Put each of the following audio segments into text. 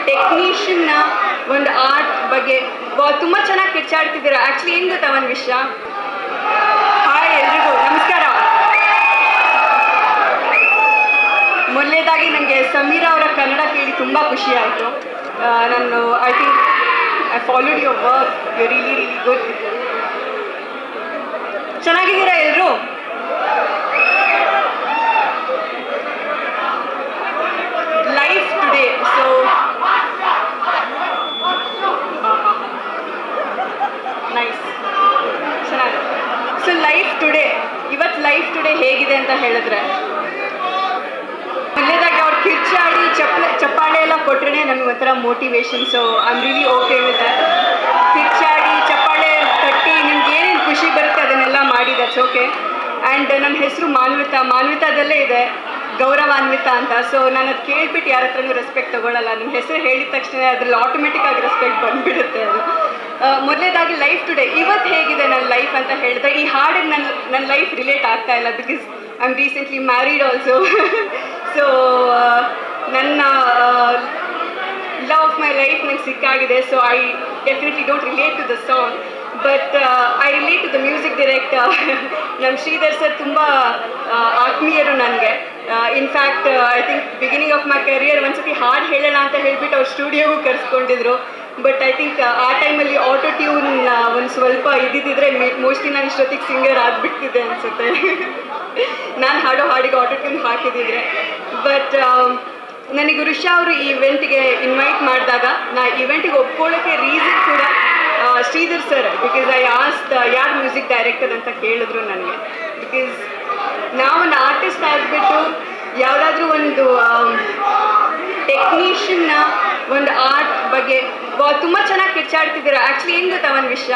ಟೆಕ್ನಿಷಿಯನ್ನ ಒಂದು ಆರ್ಟ್ ಬಗ್ಗೆ ತುಂಬ ಚೆನ್ನಾಗಿ ಕಿರ್ಚಾಡ್ತಿದ್ದೀರಾ. ಆ್ಯಕ್ಚುಲಿ ಏನು ಗೊತ್ತಾ ಒಂದು ವಿಷಯ. ಹಾಯ್ ಎಲ್ರಿಗೂ ನಮಸ್ಕಾರ. ಮೊದಲನೇದಾಗಿ ನನಗೆ ಸಮೀರಾ ಅವರ ಕನ್ನಡ ಕೇಳಿ ತುಂಬ ಖುಷಿ ಆಯಿತು. ನಾನು I think I followed your work, you really really good. ಚೆನ್ನಾಗಿದ್ದೀರಾ ಎಲ್ಲರೂ? ಲೈಫ್ ಟುಡೇ, ಸೊ ನೈಸ್, ಚೆನ್ನಾಗಿದೆ. ಸೊ ಲೈಫ್ ಟುಡೇ, ಇವತ್ತು ಲೈಫ್ ಟುಡೇ ಹೇಗಿದೆ ಅಂತ ಹೇಳಿದ್ರೆ, ಮೊದಲೇದಾಗಿ ಅವ್ರು ಕಿರ್ಚಾಡಿ ಚಪ್ಪಾಳೆ ಎಲ್ಲ ಕೊಟ್ಟರೆ ನಮಗೆ ಒಂಥರ motivation. So I am really okay with that. ಕಿರ್ಚಾಡಿ ಚಪ್ಪಾಳೆ ತಟ್ಟಿ ನಿಮ್ಗೆ ಏನೇನು ಖುಷಿ ಬರುತ್ತೆ ಅದನ್ನೆಲ್ಲ ಮಾಡಿ, ದಟ್ಸ್ ಓಕೆ. ಆ್ಯಂಡ್ ನನ್ನ ಹೆಸರು ಮಾನ್ವಿತಾದಲ್ಲೇ ಇದೆ, ಗೌರವಾನ್ವಿತಾ ಅಂತ. ಸೊ ನಾನು ಅದು ಕೇಳ್ಬಿಟ್ಟು ಯಾರ ಹತ್ರನೂ ರೆಸ್ಪೆಕ್ಟ್ ತೊಗೊಳ್ಳಲ್ಲ. ನಿಮ್ಮ ಹೆಸರು ಹೇಳಿದ ತಕ್ಷಣ ಅದ್ರಲ್ಲಿ ಆಟೋಮೆಟಿಕ್ಕಾಗಿ ರೆಸ್ಪೆಕ್ಟ್ ಬಂದುಬಿಡುತ್ತೆ ಅದು. ಮೊದಲೇದಾಗಿ ಲೈಫ್ ಟುಡೇ, ಇವತ್ತು ಹೇಗಿದೆ ನನ್ನ ಲೈಫ್ ಅಂತ ಹೇಳಿದ್ರೆ, ಈ ಹಾಡಿಗೆ ನನ್ನ ಲೈಫ್ ರಿಲೇಟ್ ಆಗ್ತಾ ಇಲ್ಲ, because I am recently married also. So ನನ್ನ ಲವ್ ಆಫ್ ಮೈ ಲೈಫ್ ನಂಗೆ ಸಿಕ್ಕಾಗಿದೆ. So I definitely don't relate to the song, but I relate to the music director. ನಮ್ಮ ಶ್ರೀಧರ್ ಸರ್ ತುಂಬ ಆತ್ಮೀಯರು ನನಗೆ. In fact I think beginning of my career ಒಂದ್ಸತಿ ಹಾಡು ಹೇಳೋಣ ಅಂತ ಹೇಳಿಬಿಟ್ಟು ಅವ್ರು ಸ್ಟುಡಿಯೋಗೂ ಕರೆಸ್ಕೊಂಡಿದ್ರು. ಬಟ್ ಐ ಥಿಂಕ್ ಆ ಟೈಮಲ್ಲಿ ಆಟೋ ಟ್ಯೂನ್ ಒಂದು ಸ್ವಲ್ಪ ಇದ್ದಿದ್ದರೆ ಮೋಸ್ಟ್ಲಿ ನಾನು ಇಷ್ಟೊತ್ತಿಗೆ ಸಿಂಗರ್ ಆಗಿಬಿಡ್ತಿದ್ದೆ ಅನಿಸುತ್ತೆ. ನಾನು ಹಾಡೋ ಹಾಡಿಗೆ ಆಟೋ ಟ್ಯೂನ್ ಹಾಕಿದ್ದಿದ್ರೆ. ಬಟ್ ನನಗೆ ಋಷಾ ಅವರು ಈ ಇವೆಂಟ್ಗೆ ಇನ್ವೈಟ್ ಮಾಡಿದಾಗ ನಾ ಇವೆಂಟಿಗೆ ಒಪ್ಕೊಳ್ಳೋಕ್ಕೆ ರೀಸನ್ ಕೂಡ Sridhar sir. Because I asked ಯಾರು ಮ್ಯೂಸಿಕ್ ಡೈರೆಕ್ಟರ್ ಅಂತ ಕೇಳಿದ್ರು ನನಗೆ. ಬಿಕಾಸ್ ನಾವೊಂದು ಆರ್ಟಿಸ್ಟ್ ಆಗಿಬಿಟ್ಟು ಯಾವುದಾದ್ರೂ ಒಂದು ಟೆಕ್ನಿಷಿಯನ್ನ ಒಂದು ಆರ್ಟ್ ಬಗ್ಗೆ ತುಂಬ ಚೆನ್ನಾಗಿ ಕಿರ್ಚಾಡ್ತಿದ್ದೀರಾ. ಆ್ಯಕ್ಚುಲಿ ಏನು ಗೊತ್ತಾ ಒಂದು ವಿಷಯ,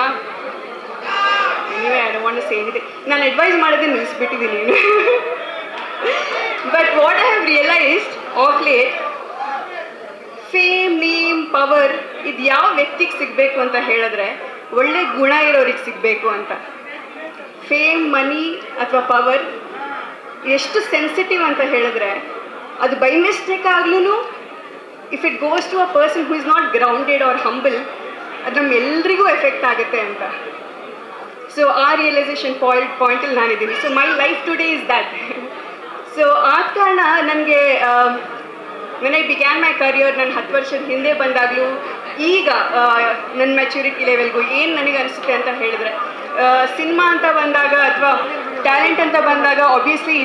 ನೀವೇ I don't want to say anything, ನಾನು ಅಡ್ವೈಸ್ ಮಾಡೋದೇ ನಿಲ್ಲಿಸ್ಬಿಟ್ಟಿದ್ದೀನಿ. But what I have realised of late, fame, name, power ಇದು ಯಾವ ವ್ಯಕ್ತಿಗೆ ಸಿಗಬೇಕು ಅಂತ ಹೇಳಿದ್ರೆ ಒಳ್ಳೆ ಗುಣ ಇರೋರಿಗೆ ಸಿಗಬೇಕು ಅಂತ. ಫೇಮ್, ಮನಿ ಅಥವಾ ಪವರ್ ಎಷ್ಟು ಸೆನ್ಸಿಟಿವ್ ಅಂತ ಹೇಳಿದ್ರೆ, ಅದು ಬೈ ಮಿಸ್ಟೇಕ್ ಆಗ್ಲೂ if it goes to a person who is not grounded or humble, ಅದು ನಮ್ಮೆಲ್ಲರಿಗೂ ಎಫೆಕ್ಟ್ ಆಗುತ್ತೆ ಅಂತ. ಸೊ ಆ ರಿಯಲೈಸೇಷನ್ ಪಾಯಿಂಟಲ್ಲಿ ನಾನಿದ್ದೀನಿ. So my life today is that. So ಆದ ಕಾರಣ ನನಗೆ when I began my career, ನನ್ನ 10 ವರ್ಷದ ಹಿಂದೆ ಬಂದಾಗಲೂ ಈಗ ನನ್ನ ಮೆಚ್ಯೂರಿಟಿ ಲೆವೆಲ್ಗೂ ಏನು ನನಗೆ ಅನಿಸುತ್ತೆ ಅಂತ ಹೇಳಿದ್ರೆ, ಸಿನಿಮಾ ಅಂತ ಬಂದಾಗ ಅಥವಾ ಟ್ಯಾಲೆಂಟ್ ಅಂತ ಬಂದಾಗ ಆಬ್ವಿಯಸ್ಲಿ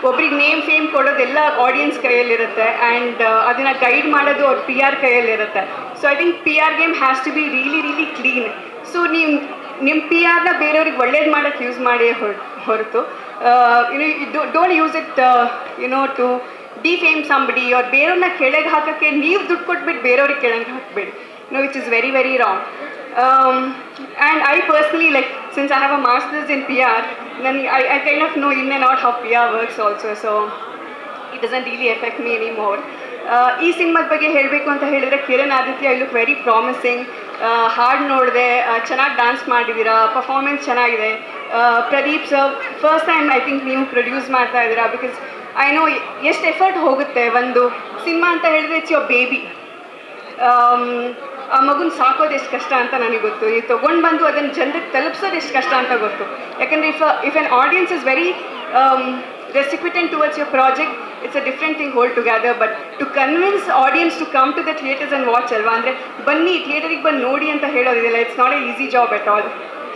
ಒಬ್ರಿಗೆ ನೇಮ್ ಫೇಮ್ ಕೊಡೋದೆಲ್ಲ ಆಡಿಯನ್ಸ್ ಕೈಯಲ್ಲಿರುತ್ತೆ. ಆ್ಯಂಡ್ ಅದನ್ನು ಗೈಡ್ ಮಾಡೋದು ಅವ್ರ PR ಕೈಯಲ್ಲಿರುತ್ತೆ. So I think PR game has to be really really clean. So ನಿಮ್ಮ PRನ ಬೇರೆಯವ್ರಿಗೆ ಒಳ್ಳೇದು ಮಾಡೋಕ್ಕೆ ಯೂಸ್ ಮಾಡಿ ಹೊರತು don't use it to defame somebody ಅವ್ರು ಬೇರೆಯವ್ರನ್ನ ಕೆಳಗೆ ಹಾಕೋಕ್ಕೆ ನೀವು ದುಡ್ಡು ಕೊಟ್ಬಿಟ್ಟು ಬೇರೆಯವ್ರಿಗೆ ಕೆಳಗೆ ಹಾಕಬೇಡಿ, which is very very wrong. And I personally, like, since I have a master's in PR, then I kind of know in and out how PR works also, so it doesn't really affect me anymore. ಈ ಸಿನಿಮಾದ ಬಗ್ಗೆ ಹೇಳಬೇಕು ಅಂತ ಹೇಳಿದರೆ, Kiran Aditya I look very promising. ಹಾಡು ನೋಡಿದೆ, ಚೆನ್ನಾಗಿ dance ಮಾಡಿದ್ದೀರಾ, ಪರ್ಫಾರ್ಮೆನ್ಸ್ ಚೆನ್ನಾಗಿದೆ. Pradeep sir, first time I think ನೀವು ಪ್ರೊಡ್ಯೂಸ್ ಮಾಡ್ತಾ ಇದ್ದೀರಾ. ಬಿಕಾಸ್ ಐ ನೋ ಎಷ್ಟು ಎಫರ್ಟ್ ಹೋಗುತ್ತೆ ಒಂದು ಸಿನಿಮಾ ಅಂತ ಹೇಳಿದ್ರೆ, ಇಟ್ಸ್ ಯುವರ್ ಬೇಬಿ. ಆ ಮಗುನ ಸಾಕೋದು ಎಷ್ಟು ಕಷ್ಟ ಅಂತ ನನಗೆ ಗೊತ್ತು. ನೀವು ತೊಗೊಂಡು ಬಂದು ಅದನ್ನು ಜನರಿಗೆ ತಲುಪಿಸೋದು ಎಷ್ಟು ಕಷ್ಟ ಅಂತ ಗೊತ್ತು. ಯಾಕಂದರೆ if on audience is very recipitant towards your project, it's a different thing altogether. But to convince audience to come to the theatres and watch alva andre banni theaterige bandu nodi anta helodidilla, it's not an easy job at all.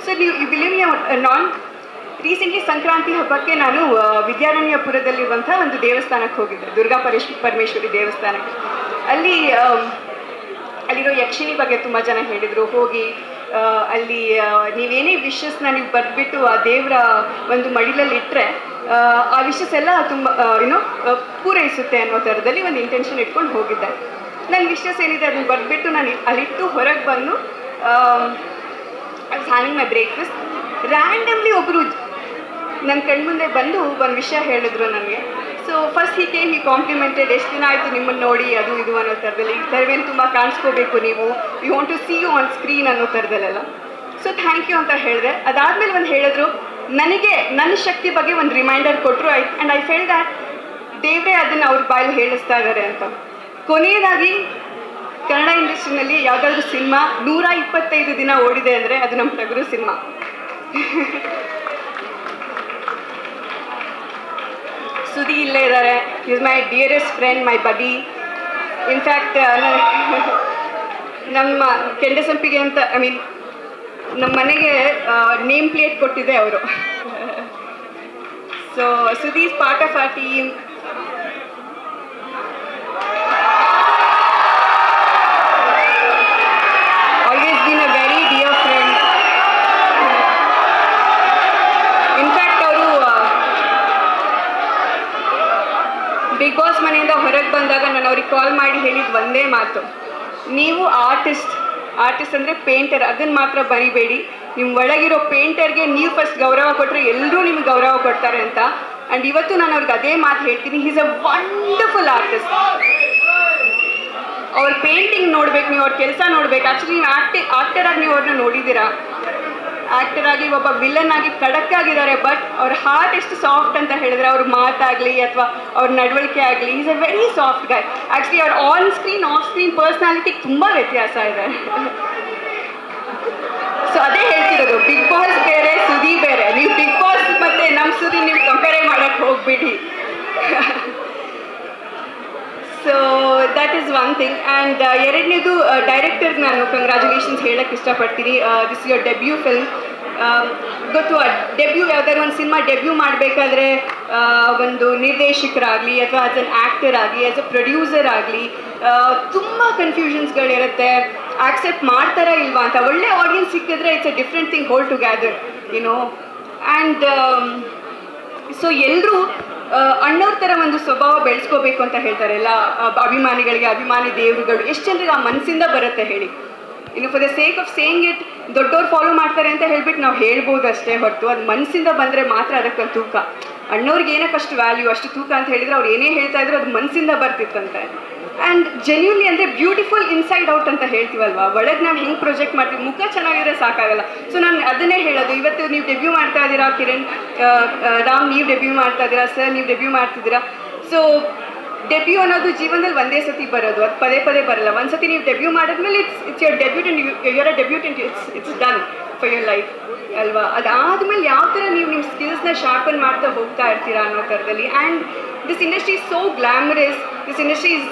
So you believe me or not, recently Sankranti ಹಬ್ಬಕ್ಕೆ ನಾನು ವಿದ್ಯಾರಣ್ಯಪುರದಲ್ಲಿರುವಂಥ ಒಂದು ದೇವಸ್ಥಾನಕ್ಕೆ ಹೋಗಿದ್ದೆ, ದುರ್ಗಾ ಪರಮೇಶ್ವರಿ ದೇವಸ್ಥಾನಕ್ಕೆ. ಅಲ್ಲಿರೋ ಯಕ್ಷಿಣಿ ಬಗ್ಗೆ ತುಂಬ ಜನ ಹೇಳಿದರು. ಹೋಗಿ ಅಲ್ಲಿ ನೀವೇನೇ ವಿಶಸ್ನ ನೀವು ಬರೆದ್ಬಿಟ್ಟು ಆ ದೇವರ ಒಂದು ಮಡಿಲಲ್ಲಿ ಇಟ್ಟರೆ ಆ ವಿಶಸ್ ಎಲ್ಲ ತುಂಬ ಪೂರೈಸುತ್ತೆ ಅನ್ನೋ ಥರದಲ್ಲಿ ಒಂದು ಇಂಟೆನ್ಷನ್ ಇಟ್ಕೊಂಡು ಹೋಗಿದ್ದೆ. ನನ್ನ ವಿಶಸ್ ಏನಿದೆ ಅದನ್ನು ಬರೆದ್ಬಿಟ್ಟು ನಾನು ಅಲ್ಲಿಟ್ಟು ಹೊರಗೆ ಬಂದು I was having my breakfast. Randomly ಒಬ್ಬರು ನನ್ನ ಕಣ್ಮುಂದೆ ಬಂದು ಒಂದು ವಿಷಯ ಹೇಳಿದ್ರು ನನಗೆ. ಸೊ ಫಸ್ಟ್ ಹಿ ಕಾಂಪ್ಲಿಮೆಂಟೆಡ್, ಎಷ್ಟು ದಿನ ಆಯಿತು ನಿಮ್ಮನ್ನು ನೋಡಿ, ಅದು ಇದು ಅನ್ನೋ ಥರದಲ್ಲಿ. ಈ ಥರವೇನು ತುಂಬ ಕಾಣಿಸ್ಕೋಬೇಕು ನೀವು, you want to see you on screen ಅನ್ನೋ ಥರದಲ್ಲೆಲ್ಲ. ಸೊ ಥ್ಯಾಂಕ್ ಯು ಅಂತ ಹೇಳಿದೆ. ಅದಾದಮೇಲೆ ಒಂದು ಹೇಳಿದ್ರು, ನನಗೆ ನನ್ನ ಶಕ್ತಿ ಬಗ್ಗೆ ಒಂದು ರಿಮೈಂಡರ್ ಕೊಟ್ಟರು. ಆ್ಯಂಡ್ ಐ ಫೆಲ್ ದ್ಯಾಟ್ ದೇವರೇ ಅದನ್ನು ಅವ್ರ ಬಾಯಲ್ಲಿ ಹೇಳಿಸ್ತಾ ಇದ್ದಾರೆ ಅಂತ. ಕೊನೆಯದಾಗಿ ಕನ್ನಡ ಇಂಡಸ್ಟ್ರಿನಲ್ಲಿ ಯಾವುದಾದ್ರೂ ಸಿನಿಮಾ 125 ದಿನ ಓಡಿದೆ ಅಂದರೆ ಅದು ನಮ್ಮ ಟಗರು ಸಿನಿಮಾ. ಸುದಿ ಇಲ್ಲೇ ಇದ್ದಾರೆ. ಈಸ್ ಮೈ ಡಿಯರೆಸ್ಟ್ ಫ್ರೆಂಡ್, ಮೈ ಬಡಿ. ಇನ್ಫ್ಯಾಕ್ಟ್ ನಮ್ಮ ಕೆಂಡಸಂಪಿಗೆ ಅಂತ ನಮ್ಮ ಮನೆಗೆ ನೇಮ್ ಪ್ಲೇಟ್ ಕೊಟ್ಟಿದೆ ಅವರು. So Sudhi is part of our team. Always been a very dear friend. In fact ಅವರು ಬಿಗ್ ಬಾಸ್ ಮನೆಯಿಂದ ಹೊರಗೆ ಬಂದಾಗ ನಾನು ಅವ್ರಿಗೆ ಕಾಲ್ ಮಾಡಿ ಹೇಳಿದ್ದು ಒಂದೇ ಮಾತು, ನೀವು ಆರ್ಟಿಸ್ಟ್ ಅಂದರೆ ಪೇಂಟರ್, ಅದನ್ನು ಮಾತ್ರ ಬರಿಬೇಡಿ. ನಿಮ್ಮ ಒಳಗಿರೋ ಪೇಂಟರ್ಗೆ ನೀವು ಫಸ್ಟ್ ಗೌರವ ಕೊಟ್ಟರೆ ಎಲ್ಲರೂ ನಿಮ್ಗೆ ಗೌರವ ಕೊಡ್ತಾರೆ ಅಂತ. ಆ್ಯಂಡ್ ಇವತ್ತು ನಾನು ಅವ್ರಿಗೆ ಅದೇ ಮಾತು ಹೇಳ್ತೀನಿ. Is a wonderful artist. ಅವ್ರ ಪೇಂಟಿಂಗ್ ನೋಡ್ಬೇಕು, ನೀವು ಅವ್ರ ಕೆಲಸ ನೋಡ್ಬೇಕು. ಆ್ಯಕ್ಚುಲಿ ನೀವು ಆ್ಯಕ್ಟರಾಗಿ ನೀವು ಅವ್ರನ್ನ ನೋಡಿದ್ದೀರಾ. ಆ್ಯಕ್ಟರ್ ಆಗಿ ಒಬ್ಬ ವಿಲನ್ ಆಗಿ ಖಡಕ್ ಆಗಿದ್ದಾರೆ, ಬಟ್ ಅವ್ರ ಹಾರ್ಟ್ ಎಷ್ಟು ಸಾಫ್ಟ್ ಅಂತ ಹೇಳಿದ್ರೆ ಅವ್ರ ಮಾತಾಗಲಿ ಅಥವಾ ಅವ್ರ ನಡವಳಿಕೆ ಆಗಲಿ, is a very soft guy. Actually ಅವ್ರ ಆನ್ ಸ್ಕ್ರೀನ್ ಆಫ್ ಸ್ಕ್ರೀನ್ ಪರ್ಸ್ನಾಲಿಟಿಗೆ ತುಂಬ ವ್ಯತ್ಯಾಸ ಇದೆ. ಸೊ ಅದೇ ಹೇಳ್ತಿರೋದು, ಬಿಗ್ ಬಾಸ್ ಬೇರೆ, ಸುದಿ ಬೇರೆ. ನೀವು ಬಿಗ್ ಬಾಸ್ ಮತ್ತು ನಮ್ಮ ಸುದಿ ನೀವು ಕಂಪೇರ್ ಮಾಡೋಕ್ಕೆ ಹೋಗ್ಬಿಡಿ. So that is one thing. And ಎರಡನೇದು ಡೈರೆಕ್ಟರ್ಗೆ ನಾನು ಕಂಗ್ರ್ಯಾಚುಲೇಷನ್ಸ್ ಹೇಳೋಕ್ಕೆ ಇಷ್ಟಪಡ್ತೀನಿ. This your debut film. ಗೊತ್ತು, ಡೆಬ್ಯೂ ಯಾವ್ದಾದ್ರು ಒಂದು ಸಿನಿಮಾ ಡೆಬ್ಯೂ ಮಾಡಬೇಕಾದ್ರೆ ಒಂದು ನಿರ್ದೇಶಕರಾಗಲಿ ಅಥವಾ ಆ್ಯಸ್ ಅನ್ ಆ್ಯಕ್ಟರ್ ಆಗಲಿ ಆ್ಯಸ್ ಅ ಪ್ರೊಡ್ಯೂಸರ್ ಆಗಲಿ ತುಂಬ ಕನ್ಫ್ಯೂಷನ್ಸ್ಗಳಿರುತ್ತೆ. ಆಕ್ಸೆಪ್ಟ್ ಮಾಡ್ತಾರಾ ಇಲ್ವಾ ಅಂತ. ಒಳ್ಳೆ ಆಡಿಯನ್ಸ್ ಸಿಕ್ಕಿದ್ರೆ it's a different thing whole together, you know. And so ಎಲ್ಲರೂ ಅಣ್ಣವ್ರ ಥರ ಒಂದು ಸ್ವಭಾವ ಬೆಳೆಸ್ಕೋಬೇಕು ಅಂತ ಹೇಳ್ತಾರೆ ಎಲ್ಲ ಅಭಿಮಾನಿಗಳಿಗೆ. ಅಭಿಮಾನಿ ದೇವರುಗಳು ಎಷ್ಟು ಜನರಿಗೆ ಆ ಮನಸ್ಸಿಂದ ಬರುತ್ತೆ ಹೇಳಿ. ಇನ್ನು for the sake of saying it, ದೊಡ್ಡವ್ರು ಫಾಲೋ ಮಾಡ್ತಾರೆ ಅಂತ ಹೇಳ್ಬಿಟ್ಟು ನಾವು ಹೇಳ್ಬೋದು ಅಷ್ಟೇ ಹೊರತು ಅದು ಮನಸ್ಸಿಂದ ಬಂದರೆ ಮಾತ್ರ ಅದಕ್ಕೊಂದು ತೂಕ. ಅಣ್ಣವ್ರಿಗೆ ಏನಕ್ಕೆ ಅಷ್ಟು ವ್ಯಾಲ್ಯೂ, ಅಷ್ಟು ತೂಕ ಅಂತ ಹೇಳಿದರೆ ಅವ್ರು ಏನೇ ಹೇಳ್ತಾ ಇದ್ರು ಅದು ಮನಸ್ಸಿಂದ ಬರ್ತಿತ್ತಂತೆ. ಆ್ಯಂಡ್ ಜೆನ್ಯೂನ್ಲಿ ಅಂದರೆ ಬ್ಯೂಟಿಫುಲ್ ಇನ್ಸೈಡ್ ಔಟ್ ಅಂತ ಹೇಳ್ತೀವಲ್ವ, ಒಳಗೆ ನಾವು ಹೆಂಗೆ ಪ್ರೊಜೆಕ್ಟ್ ಮಾಡ್ತೀವಿ, ಮುಖ ಚೆನ್ನಾಗಿದ್ರೆ ಸಾಕಾಗಲ್ಲ. ಸೊ ನಾನು ಅದನ್ನೇ ಹೇಳೋದು, ಇವತ್ತು ನೀವು ಡೆಬ್ಯೂ ಮಾಡ್ತಾ ಇದ್ದೀರಾ, ಕಿರಣ್ ರಾಮ್ ನೀವು ಡೆಬ್ಯೂ ಮಾಡ್ತಾ ಇದ್ದೀರಾ, ಸರ್ ನೀವು ಡೆಬ್ಯೂ ಮಾಡ್ತಿದ್ದೀರಾ. ಸೊ ಡೆಬ್ಯೂ ಅನ್ನೋದು ಜೀವನದಲ್ಲಿ ಒಂದೇ ಸತಿ ಬರೋದು, ಅದು ಪದೇ ಪದೇ ಬರಲ್ಲ. ಒಂದು ಸತಿ ನೀವು ಡೆಬ್ಯೂ ಮಾಡಿದ್ಮೇಲೆ it's your debutant, your a debutant, it's done for your life ಅಲ್ವಾ. ಅದಾದಮೇಲೆ ಯಾವ ಥರ ನೀವು ನಿಮ್ಮ ಸ್ಕಿಲ್ಸ್ನ ಶಾರ್ಪನ್ ಮಾಡ್ತಾ ಹೋಗ್ತಾ ಇರ್ತೀರಾ ಅನ್ನೋ ಥರದಲ್ಲಿ. And this industry is so glamorous, this industry is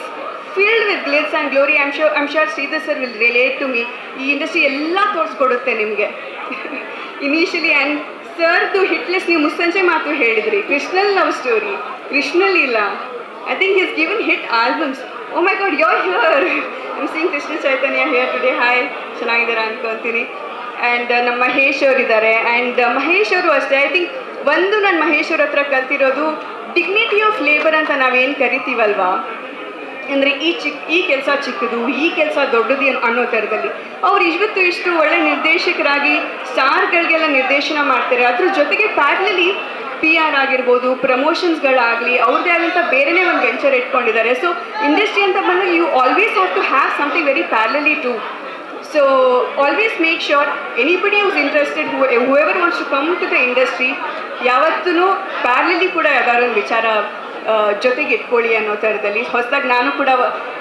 filled with glitz and glory. I'm sure Sridhar sir will relate to me. ಈ ಇಂಡಸ್ಟ್ರಿ ಎಲ್ಲ ತೋರಿಸ್ಕೊಡುತ್ತೆ ನಿಮಗೆ ಇನಿಷಿಯಲಿ. ಆ್ಯಂಡ್ ಸರ್ದು ಹಿಟ್ಲೆಸ್ ನೀವು ಮುಸ್ಸಂಜೆ ಮಾತು ಹೇಳಿದ್ರಿ, ಕೃಷ್ಣಲ್ ಲವ್ ಸ್ಟೋರಿ, ಕೃಷ್ಣಲ್ ಇಲ್ಲ, I think is given hit albums. Oh my God, you're here. I'm seeing Krishna Chaitanya here today. Hi, ಚೆನ್ನಾಗಿದ್ದೀರಾ ಅನ್ಕೊತೀನಿ. ಆ್ಯಂಡ್ ನಮ್ಮ ಮಹೇಶ್ ಅವರು ಇದ್ದಾರೆ. ಆ್ಯಂಡ್ ಮಹೇಶ್ ಅವರು ಅಷ್ಟೇ. ಐ ಥಿಂಕ್ ಒಂದು ನಾನು ಮಹೇಶ್ ಅವ್ರ ಹತ್ರ ಕಲ್ತಿರೋದು ಡಿಗ್ನಿಟಿ ಆಫ್ ಲೇಬರ್ ಅಂತ ನಾವೇನು ಕರಿತೀವಲ್ವಾ, ಅಂದರೆ ಈ ಕೆಲಸ ಚಿಕ್ಕದು, ಈ ಕೆಲಸ ದೊಡ್ಡದು ಅನ್ನೋ ಥರದಲ್ಲಿ ಅವ್ರು ಇವತ್ತು ಇಷ್ಟು ಒಳ್ಳೆ ನಿರ್ದೇಶಕರಾಗಿ ಸ್ಟಾರ್ಗಳಿಗೆಲ್ಲ ನಿರ್ದೇಶನ ಮಾಡ್ತಾರೆ. ಅದ್ರ ಜೊತೆಗೆ ಪ್ಯಾರಲಲಿ PR ಆಗಿರ್ಬೋದು, ಪ್ರಮೋಷನ್ಸ್ಗಳಾಗಲಿ, ಅವ್ರದ್ದೇ ಆದಂಥ ಬೇರೆಯೇ ಒಂದು ವೆಂಚರ್ ಇಟ್ಕೊಂಡಿದ್ದಾರೆ. ಸೊ ಇಂಡಸ್ಟ್ರಿ ಅಂತ ಬಂದಾಗ you always have to have something very parallelly too. So always make sure anybody who's interested, whoever wants to come to the industry, ಯಾವತ್ತೂ ಪ್ಯಾರಲಲಿ ಕೂಡ ಯಾವ್ದಾದ್ರು ಒಂದು ವಿಚಾರ ಜೊತೆಗೆ ಇಟ್ಕೊಳ್ಳಿ ಅನ್ನೋ ಥರದಲ್ಲಿ. ಹೊಸದಾಗಿ ನಾನು ಕೂಡ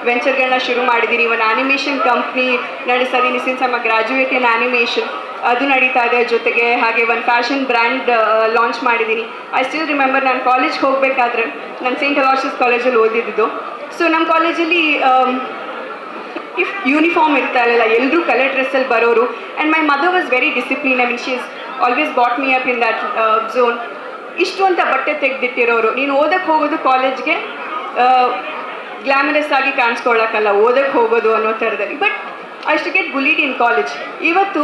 ವೆಂಚರ್ಗಳನ್ನ ಶುರು ಮಾಡಿದ್ದೀನಿ. ಒಂದು ಆ್ಯನಿಮೇಷನ್ ಕಂಪ್ನಿ ನಡೆಸ್ತಾ ಇದ್ದೀನಿ since I'm a graduate in animation, ಅದು ನಡೀತಾ ಇದೆ. ಜೊತೆಗೆ ಹಾಗೆ ಒಂದು ಫ್ಯಾಷನ್ ಬ್ರ್ಯಾಂಡ್ ಲಾಂಚ್ ಮಾಡಿದ್ದೀನಿ. ಐ ಸ್ಟಿಲ್ ರಿಮೆಂಬರ್, ನಾನು ಕಾಲೇಜ್ಗೆ ಹೋಗಬೇಕಾದ್ರೆ ನಾನು ಸೇಂಟ್ ಅಲಾಷಿಯಸ್ ಕಾಲೇಜಲ್ಲಿ ಓದಿದ್ದು. ಸೊ ನಮ್ಮ ಕಾಲೇಜಲ್ಲಿ ಇಫ್ ಯೂನಿಫಾರ್ಮ್ ಇರ್ತಾ ಇರಲಿಲ್ಲ, ಎಲ್ಲರೂ ಕಲರ್ ಡ್ರೆಸ್ಸಲ್ಲಿ ಬರೋರು. And my mother was very discipline. I mean she is always bought me up in that zone. ಇಷ್ಟು ಅಂತ ಬಟ್ಟೆ ತೆಗೆದಿಟ್ಟಿರೋರು, ನೀನು ಓದಕ್ಕೆ ಹೋಗೋದು ಕಾಲೇಜ್ಗೆ ಗ್ಲಾಮರಸ್ ಆಗಿ ಕಾಣಿಸ್ಕೊಳ್ಳೋಕ್ಕಲ್ಲ, ಓದಕ್ಕೆ ಹೋಗೋದು ಅನ್ನೋ ಥರದಲ್ಲಿ. ಬಟ್ ಐ ಶು ಗೆಟ್ ಬುಲಿಡ್ ಇನ್ ಕಾಲೇಜ್. ಇವತ್ತು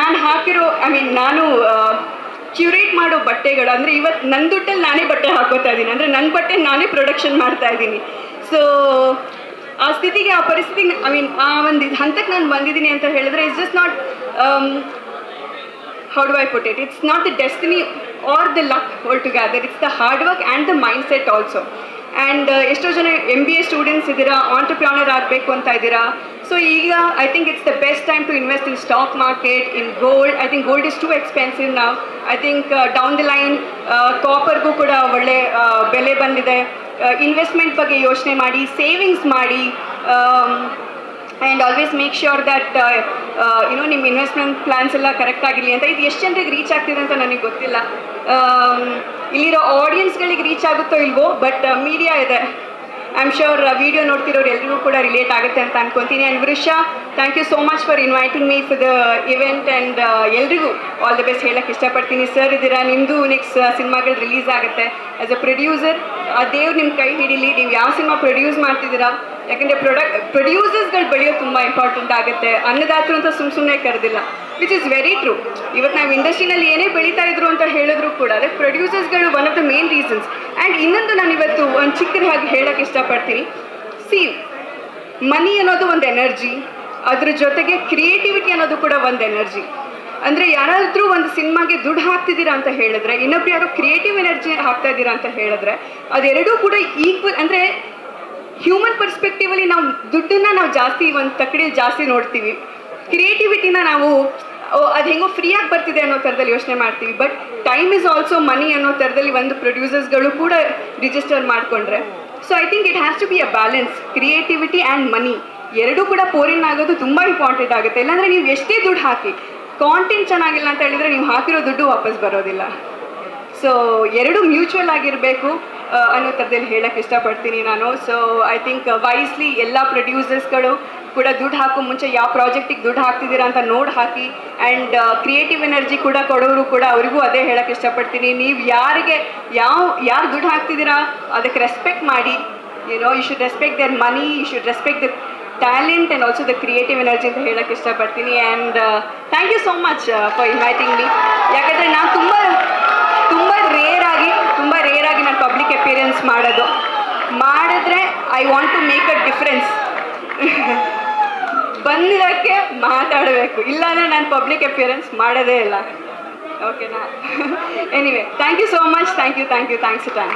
ನಾನು ಹಾಕಿರೋ ನಾನು ಕ್ಯೂರೇಟ್ ಮಾಡೋ ಬಟ್ಟೆಗಳು ಅಂದರೆ ಇವತ್ತು ನನ್ನ ದುಡ್ಡಲ್ಲಿ ನಾನೇ ಬಟ್ಟೆ ಹಾಕೋತಾ ಇದ್ದೀನಿ, ಅಂದರೆ ನನ್ನ ಬಟ್ಟೆ ನಾನೇ ಪ್ರೊಡಕ್ಷನ್ ಮಾಡ್ತಾ ಇದ್ದೀನಿ. ಸೊ ಆ ಸ್ಥಿತಿಗೆ, ಆ ಪರಿಸ್ಥಿತಿಗೆ, ಆ ಒಂದು ಹಂತಕ್ಕೆ ನಾನು ಬಂದಿದ್ದೀನಿ ಅಂತ ಹೇಳಿದ್ರೆ it's just not, how do I put it? It's not the destiny or the luck altogether. It's the hard work and the mindset also. And ಎಷ್ಟೋ ಜನ MBA ಸ್ಟೂಡೆಂಟ್ಸ್ ಇದ್ದೀರಾ, ಆಂಟ್ರಪ್ರಿನರ್ ಆಗಬೇಕು ಅಂತ ಇದ್ದೀರಾ. ಸೊ ಈಗ I think it's the best time to invest in stock market, in gold. I think gold is too expensive ನಾವು. I think down the line ಕಾಪರ್ಗೂ ಕೂಡ ಒಳ್ಳೆ ಬೆಲೆ ಬಂದಿದೆ. ಇನ್ವೆಸ್ಟ್ಮೆಂಟ್ ಬಗ್ಗೆ ಯೋಚನೆ ಮಾಡಿ, ಸೇವಿಂಗ್ಸ್ ಮಾಡಿ, and always make sure that ನಿಮ್ಮ ಇನ್ವೆಸ್ಟ್ಮೆಂಟ್ ಪ್ಲ್ಯಾನ್ಸ್ ಎಲ್ಲ ಕರೆಕ್ಟ್ ಆಗಿರಲಿ ಅಂತ. ಇದು ಎಷ್ಟು ಜನರಿಗೆ ರೀಚ್ ಆಗ್ತಿದೆ ಅಂತ ನನಗೆ ಗೊತ್ತಿಲ್ಲ. ಇಲ್ಲಿರೋ ಆಡಿಯನ್ಸ್ಗಳಿಗೆ ರೀಚ್ ಆಗುತ್ತೋ ಇಲ್ವೋ, ಬಟ್ ಮೀಡಿಯಾ ಇದೆ. ಐ ಆಮ್ ಶ್ಯೂರ್ ವಿಡಿಯೋ ನೋಡ್ತಿರೋರು ಎಲ್ಲರಿಗೂ ಕೂಡ ರಿಲೇಟ್ ಆಗುತ್ತೆ ಅಂತ ಅನ್ಕೊತೀನಿ. And Vrisha, thank you so much for inviting me for the event. And ಎಲ್ರಿಗೂ ಆಲ್ ದ ಬೆಸ್ಟ್ ಹೇಳಕ್ಕೆ ಇಷ್ಟಪಡ್ತೀನಿ. ಸರ್ ಇದ್ದೀರಾ, ನಿಮ್ಮದು ನೆಕ್ಸ್ಟ್ ಸಿನಿಮಾಗಳು ರಿಲೀಸ್ ಆಗುತ್ತೆ. ಆ್ಯಸ್ ಅ ಪ್ರೊಡ್ಯೂಸರ್ ದೇವ್ರು ನಿಮ್ಮ ಕೈ ಹಿಡೀಲಿ. ನೀವು ಯಾವ ಸಿನಿಮಾ ಪ್ರೊಡ್ಯೂಸ್ ಮಾಡ್ತಿದ್ದೀರಾ, ಯಾಕಂದರೆ ಪ್ರೊಡ್ಯೂಸರ್ಸ್ಗಳು ಬೆಳೆಯೋದು ತುಂಬ ಇಂಪಾರ್ಟೆಂಟ್ ಆಗುತ್ತೆ. ಅನ್ನದಾತರು ಅಂತ ಸುಮ್ಮನೆ ಕರೆದಿಲ್ಲ, ವಿಚ್ ಇಸ್ ವೆರಿ ಟ್ರೂ. ಇವತ್ತು ನಾವು ಇಂಡಸ್ಟ್ರಿನಲ್ಲಿ ಏನೇ ಬೆಳೀತಾ ಇದ್ರು ಅಂತ ಹೇಳಿದ್ರು ಕೂಡ ಅದಕ್ಕೆ ಪ್ರೊಡ್ಯೂಸರ್ಸ್ಗಳು one of the main reasons. And ಇನ್ನೊಂದು ನಾನು ಇವತ್ತು ಒಂದು ಚಿಕ್ಕದಾಗಿ ಹೇಳೋಕ್ಕೆ ಇಷ್ಟಪಡ್ತೀನಿ. ಸಿ, ಮನಿ ಅನ್ನೋದು ಒಂದು ಎನರ್ಜಿ, ಅದ್ರ ಜೊತೆಗೆ ಕ್ರಿಯೇಟಿವಿಟಿ ಅನ್ನೋದು ಕೂಡ ಒಂದು ಎನರ್ಜಿ. ಅಂದರೆ ಯಾರಾದರೂ ಒಂದು ಸಿನಿಮಾಗೆ ದುಡ್ಡು ಹಾಕ್ತಿದ್ದೀರಾ ಅಂತ ಹೇಳಿದ್ರೆ, ಇನ್ನೊಬ್ರು ಯಾರೋ ಕ್ರಿಯೇಟಿವ್ ಎನರ್ಜಿ ಹಾಕ್ತಾ ಇದ್ದೀರಾ ಅಂತ ಹೇಳಿದ್ರೆ, ಅದೆರಡೂ ಕೂಡ ಈಕ್ವಲ್. ಅಂದರೆ ಹ್ಯೂಮನ್ ಪರ್ಸ್ಪೆಕ್ಟಿವಲ್ಲಿ ನಾವು ದುಡ್ಡನ್ನು ನಾವು ಜಾಸ್ತಿ ಒಂದು ತಕ್ಕಡಿಯಲ್ಲಿ ಜಾಸ್ತಿ ನೋಡ್ತೀವಿ, ಕ್ರಿಯೇಟಿವಿಟಿನ ನಾವು ಅದು ಹೆಂಗೋ ಫ್ರೀಯಾಗಿ ಬರ್ತಿದೆ ಅನ್ನೋ ಥರದಲ್ಲಿ ಯೋಚನೆ ಮಾಡ್ತೀವಿ. But time is also money ಅನ್ನೋ ಥರದಲ್ಲಿ ಒಂದು ಪ್ರೊಡ್ಯೂಸರ್ಸ್ಗಳು ಕೂಡ ರಿಜಿಸ್ಟರ್ ಮಾಡಿಕೊಂಡ್ರೆ, so I think it has to be a balance. Creativity and money ಎರಡೂ ಕೂಡ ಪೋರಿನ್ ಆಗೋದು ತುಂಬ ಇಂಪಾರ್ಟೆಂಟ್ ಆಗುತ್ತೆ. ಇಲ್ಲಾಂದರೆ ನೀವು ಎಷ್ಟೇ ದುಡ್ಡು ಹಾಕಿ ಕಾಂಟೆಂಟ್ ಚೆನ್ನಾಗಿಲ್ಲ ಅಂತ ಹೇಳಿದರೆ ನೀವು ಹಾಕಿರೋ ದುಡ್ಡು ವಾಪಸ್ ಬರೋದಿಲ್ಲ. ಸೊ ಎರಡೂ ಮ್ಯೂಚುವಲ್ ಆಗಿರಬೇಕು ಅನ್ನೋ ಥರದಲ್ಲಿ ಹೇಳೋಕ್ಕೆ ಇಷ್ಟಪಡ್ತೀನಿ ನಾನು. ಸೊ ಐ ಥಿಂಕ್ ವೈಸ್ಲಿ ಎಲ್ಲ ಪ್ರೊಡ್ಯೂಸರ್ಸ್ಗಳು ಕೂಡ ದುಡ್ಡು ಹಾಕೋ ಮುಂಚೆ ಯಾವ ಪ್ರಾಜೆಕ್ಟಿಗೆ ದುಡ್ಡು ಹಾಕ್ತಿದ್ದೀರಾ ಅಂತ ನೋಡಿ ಹಾಕಿ. ಆ್ಯಂಡ್ ಕ್ರಿಯೇಟಿವ್ ಎನರ್ಜಿ ಕೂಡ ಕೊಡೋರು ಕೂಡ ಅವರಿಗೂ ಅದೇ ಹೇಳೋಕ್ಕೆ ಇಷ್ಟಪಡ್ತೀನಿ. ನೀವು ಯಾರು ದುಡ್ಡು ಹಾಕ್ತಿದ್ದೀರಾ ಅದಕ್ಕೆ ರೆಸ್ಪೆಕ್ಟ್ ಮಾಡಿ. You should respect their money, you should respect the talent and also the creative energy ಅಂತ ಹೇಳೋಕ್ಕೆ ಇಷ್ಟಪಡ್ತೀನಿ. And thank you so much for inviting me. ಯಾಕಂದರೆ ನಾನು ತುಂಬ ರೇರಾಗಿ ನಾನು ಪಬ್ಲಿಕ್ ಅಪಿಯರೆನ್ಸ್ ಮಾಡಿದ್ರೆ I want to make a difference. ಬಂದಿದ್ದಕ್ಕೆ ಮಾತಾಡಬೇಕು, ಇಲ್ಲಾಂದರೆ ನಾನು ಪಬ್ಲಿಕ್ ಅಪಿಯರೆನ್ಸ್ ಮಾಡೋದೇ ಇಲ್ಲ. ಓಕೆನಾ? Anyway, thank you so much. Thanks time.